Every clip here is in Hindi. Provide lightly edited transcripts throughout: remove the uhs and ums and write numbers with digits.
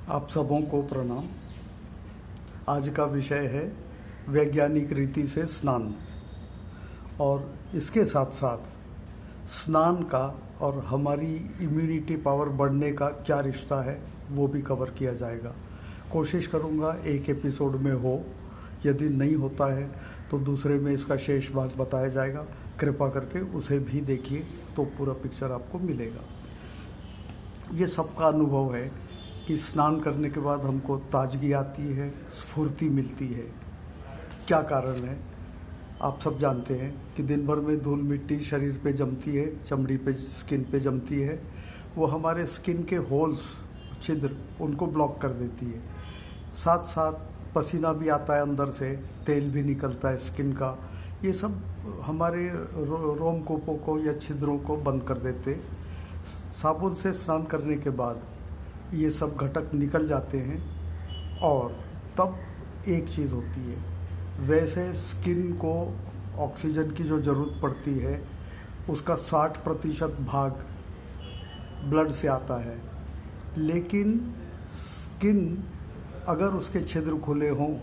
आप सबों को प्रणाम। आज का विषय है वैज्ञानिक रीति से स्नान और इसके साथ साथ स्नान का और हमारी इम्यूनिटी पावर बढ़ने का क्या रिश्ता है वो भी कवर किया जाएगा। कोशिश करूँगा एक एपिसोड में हो, यदि नहीं होता है तो दूसरे में इसका शेष भाग बताया जाएगा। कृपा करके उसे भी देखिए तो पूरा पिक्चर आपको मिलेगा। ये सबका अनुभव है कि स्नान करने के बाद हमको ताजगी आती है, स्फूर्ति मिलती है। क्या कारण है? आप सब जानते हैं कि दिन भर में धूल मिट्टी शरीर पे जमती है, चमड़ी पे, स्किन पे जमती है। वो हमारे स्किन के होल्स, छिद्र, उनको ब्लॉक कर देती है। साथ साथ पसीना भी आता है अंदर से, तेल भी निकलता है स्किन का। ये सब हमारे रोमकूपों को या छिद्रों को बंद कर देते। साबुन से स्नान करने के बाद ये सब घटक निकल जाते हैं और तब एक चीज़ होती है, वैसे स्किन को ऑक्सीजन की जो ज़रूरत पड़ती है उसका 60% भाग ब्लड से आता है, लेकिन स्किन अगर उसके छिद्र खुले हों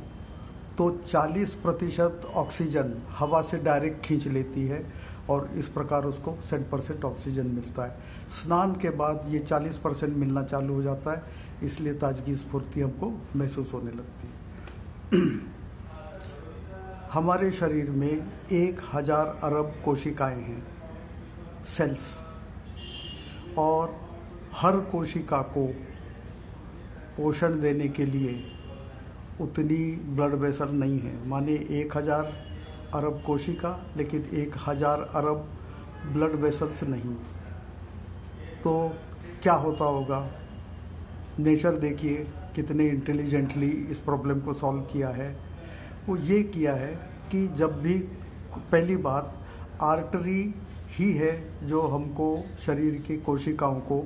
तो 40% ऑक्सीजन हवा से डायरेक्ट खींच लेती है और इस प्रकार उसको 100% ऑक्सीजन मिलता है। स्नान के बाद ये 40% मिलना चालू हो जाता है, इसलिए ताजगी स्फूर्ति हमको महसूस होने लगती है। हमारे शरीर में 1000 अरब कोशिकाएं हैं, सेल्स, और हर कोशिका को पोषण देने के लिए उतनी ब्लड वेसल नहीं है। माने 1000 अरब कोशिका, लेकिन 1000 अरब ब्लड वेसल्स नहीं। तो क्या होता होगा? नेचर देखिए कितने इंटेलिजेंटली इस प्रॉब्लम को सॉल्व किया है। वो ये किया है कि जब भी, पहली बात, आर्टरी ही है जो हमको शरीर की कोशिकाओं को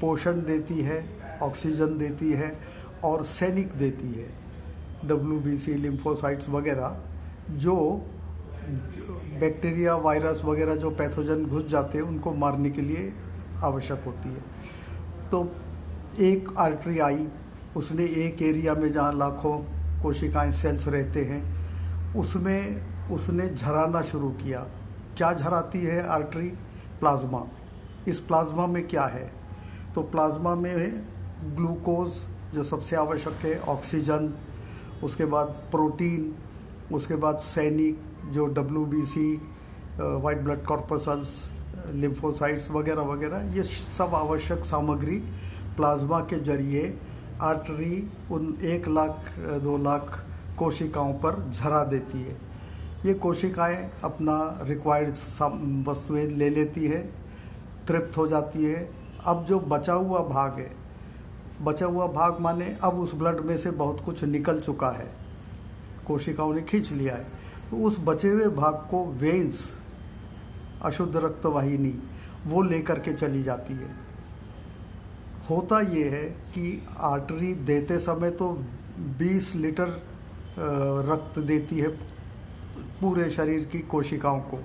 पोषण देती है, ऑक्सीजन देती है और सैनिक देती है। WBC, लिम्फोसाइट्स वगैरह, जो बैक्टीरिया, वायरस वगैरह जो पैथोजन घुस जाते हैं उनको मारने के लिए आवश्यक होती है। तो एक आर्टरी आई, उसने एक एरिया में जहाँ लाखों कोशिकाएं, सेल्स रहते हैं, उसमें उसने झराना शुरू किया। क्या झराती है आर्टरी? प्लाज्मा। इस प्लाज्मा में क्या है? तो प्लाज्मा में ग्लूकोज जो सबसे आवश्यक है, ऑक्सीजन, उसके बाद प्रोटीन, उसके बाद सैनिक जो WBC, white blood corpuscles, lymphocytes वगैरह वगैरह, ये सब आवश्यक सामग्री प्लाज्मा के जरिए आर्टरी उन 1 लाख 2 लाख कोशिकाओं पर झरा देती है। ये कोशिकाएं अपना रिक्वायर्ड वस्तुएं ले लेती है, तृप्त हो जाती है। अब जो बचा हुआ भाग है, बचा हुआ भाग माने अब उस ब्लड में से बहुत कुछ निकल चुका है, कोशिकाओं ने खींच लिया है, तो उस बचे हुए भाग को वेन्स, अशुद्ध रक्त वाहिनी, वो लेकर के चली जाती है। होता ये है कि आर्टरी देते समय तो 20 लीटर रक्त देती है पूरे शरीर की कोशिकाओं को,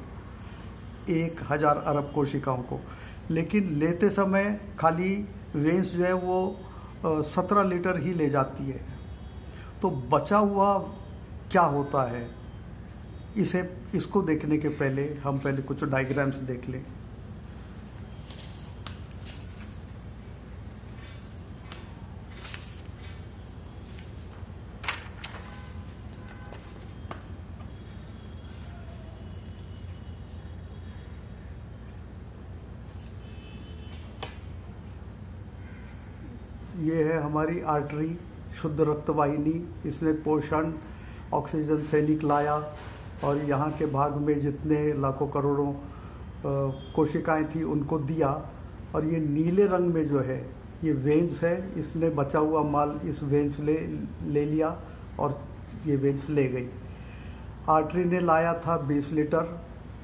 1000 अरब कोशिकाओं को, लेकिन लेते समय खाली वेन्स जो है वो 17 लीटर ही ले जाती है। तो बचा हुआ क्या होता है, इसको देखने के पहले हम पहले कुछ डायग्राम्स देख लें। ये है हमारी आर्टरी, शुद्ध रक्त वाहिनी। इसने पोषण, ऑक्सीजन, सैनिक लाया और यहाँ के भाग में जितने लाखों करोड़ों कोशिकाएं थी उनको दिया। और ये नीले रंग में जो है ये वेन्स है, इसने बचा हुआ माल इस वेन्स ले लिया और ये वेन्स ले गई। आर्टरी ने लाया था 20 लीटर,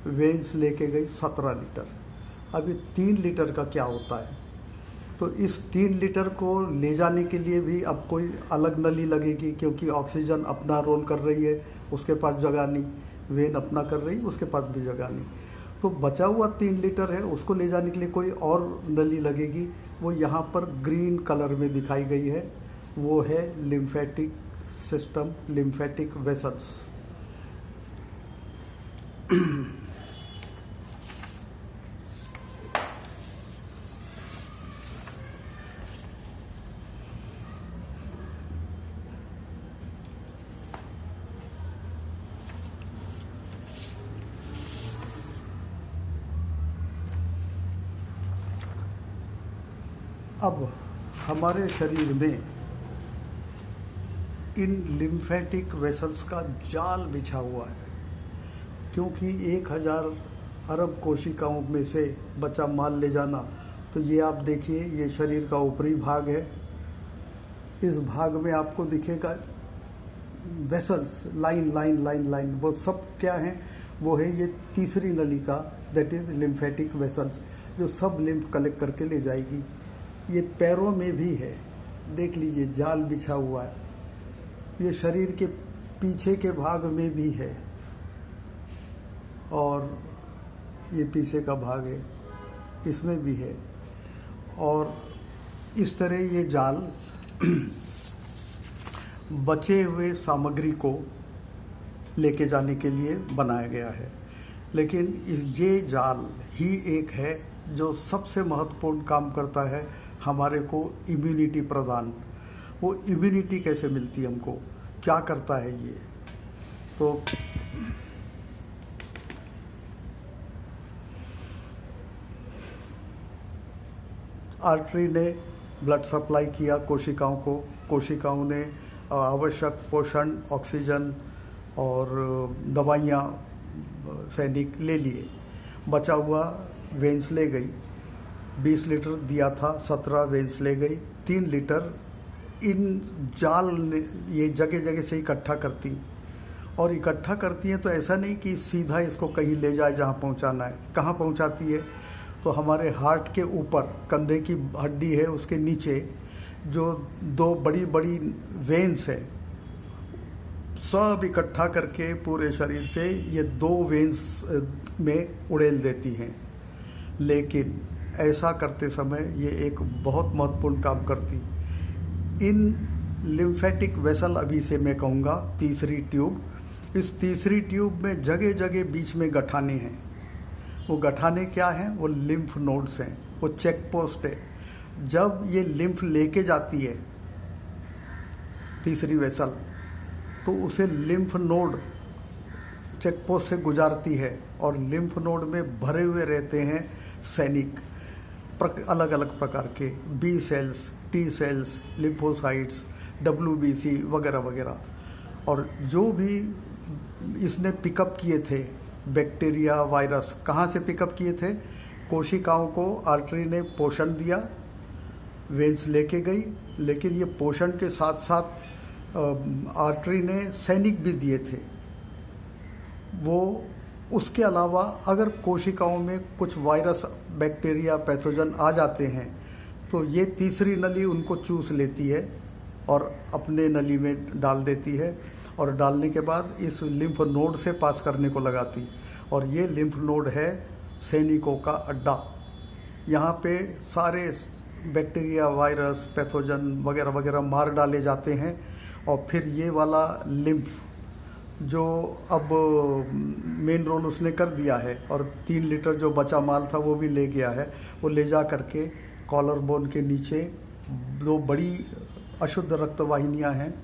वेन्स लेके गई 17 लीटर। अब ये 3 लीटर का क्या होता है? तो इस 3 लीटर को ले जाने के लिए भी अब कोई अलग नली लगेगी, क्योंकि ऑक्सीजन अपना रोल कर रही है, उसके पास जगह नहीं, वेन अपना कर रही, उसके पास भी जगह नहीं। तो बचा हुआ 3 लीटर है, उसको ले जाने के लिए कोई और नली लगेगी। वो यहाँ पर ग्रीन कलर में दिखाई गई है, वो है लिम्फेटिक सिस्टम, लिम्फेटिक वेसल्स। अब हमारे शरीर में इन लिम्फेटिक वेसल्स का जाल बिछा हुआ है, क्योंकि 1000 अरब कोशिकाओं में से बचा माल ले जाना। तो ये आप देखिए, ये शरीर का ऊपरी भाग है। इस भाग में आपको दिखेगा vessels, line line line line. वो सब क्या हैं? वो है ये तीसरी नली का, दैट इज लिम्फेटिक वेसल्स, जो सब लिम्फ कलेक्ट करके ले जाएगी। ये पैरों में भी है, देख लीजिए जाल बिछा हुआ है। ये शरीर के पीछे के भाग में भी है, और ये पीछे का भाग है, इसमें भी है। और इस तरह ये जाल बचे हुए सामग्री को लेके जाने के लिए बनाया गया है। लेकिन ये जाल ही एक है जो सबसे महत्वपूर्ण काम करता है हमारे को इम्यूनिटी प्रदान। वो इम्यूनिटी कैसे मिलती है हमको, क्या करता है ये? तो आर्टरी ने ब्लड सप्लाई किया कोशिकाओं को, कोशिकाओं ने आवश्यक पोषण, ऑक्सीजन और दवाइयाँ सैनिक ले लिए। बचा हुआ वेंस ले गई। 20 लीटर दिया था, 17 वेंस ले गई। 3 लीटर इन जाल ने ये जगह जगह से इकट्ठा करती, और इकट्ठा करती हैं तो ऐसा नहीं कि सीधा इसको कहीं ले जाए जहाँ पहुँचाना है। कहाँ पहुँचाती है? तो हमारे हार्ट के ऊपर, कंधे की हड्डी है, उसके नीचे जो 2 बड़ी बड़ी वेन्स है, सब इकट्ठा करके पूरे शरीर से ये 2 वेन्स में उड़ेल देती हैं। लेकिन ऐसा करते समय ये एक बहुत महत्वपूर्ण काम करती। इन लिम्फेटिक वेसल, अभी से मैं कहूँगा तीसरी ट्यूब, इस तीसरी ट्यूब में जगह जगह बीच में गठाने हैं। वो गठाने क्या हैं? वो लिम्फ नोड्स हैं, वो चेक पोस्ट है। जब ये लिम्फ लेके जाती है तीसरी वेसल, तो उसे लिम्फ नोड चेक पोस्ट से गुजारती है, और लिम्फ नोड में भरे हुए रहते हैं सैनिक, अलग अलग प्रकार के B cells, T cells, lymphocytes, WBC वगैरह वगैरह। और जो भी इसने पिकअप किए थे बैक्टीरिया, वायरस, कहाँ से पिकअप किए थे? कोशिकाओं को आर्टरी ने पोषण दिया, वेंस लेके गई। लेकिन ये पोषण के साथ साथ आर्टरी ने सैनिक भी दिए थे। वो उसके अलावा अगर कोशिकाओं में कुछ वायरस, बैक्टीरिया, पैथोजन आ जाते हैं, तो ये तीसरी नली उनको चूस लेती है और अपने नली में डाल देती है, और डालने के बाद इस लिम्फ नोड से पास करने को लगाती। और ये लिम्फ नोड है सैनिकों का अड्डा। यहाँ पे सारे बैक्टीरिया, वायरस, पैथोजन वगैरह वगैरह मार डाले जाते हैं, और फिर ये वाला लिम्फ जो अब मेन रोल उसने कर दिया है, और 3 लीटर जो बचा माल था वो भी ले गया है। वो ले जा करके कॉलर बोन के नीचे 2 बड़ी अशुद्ध रक्त वाहिनियाँ हैं,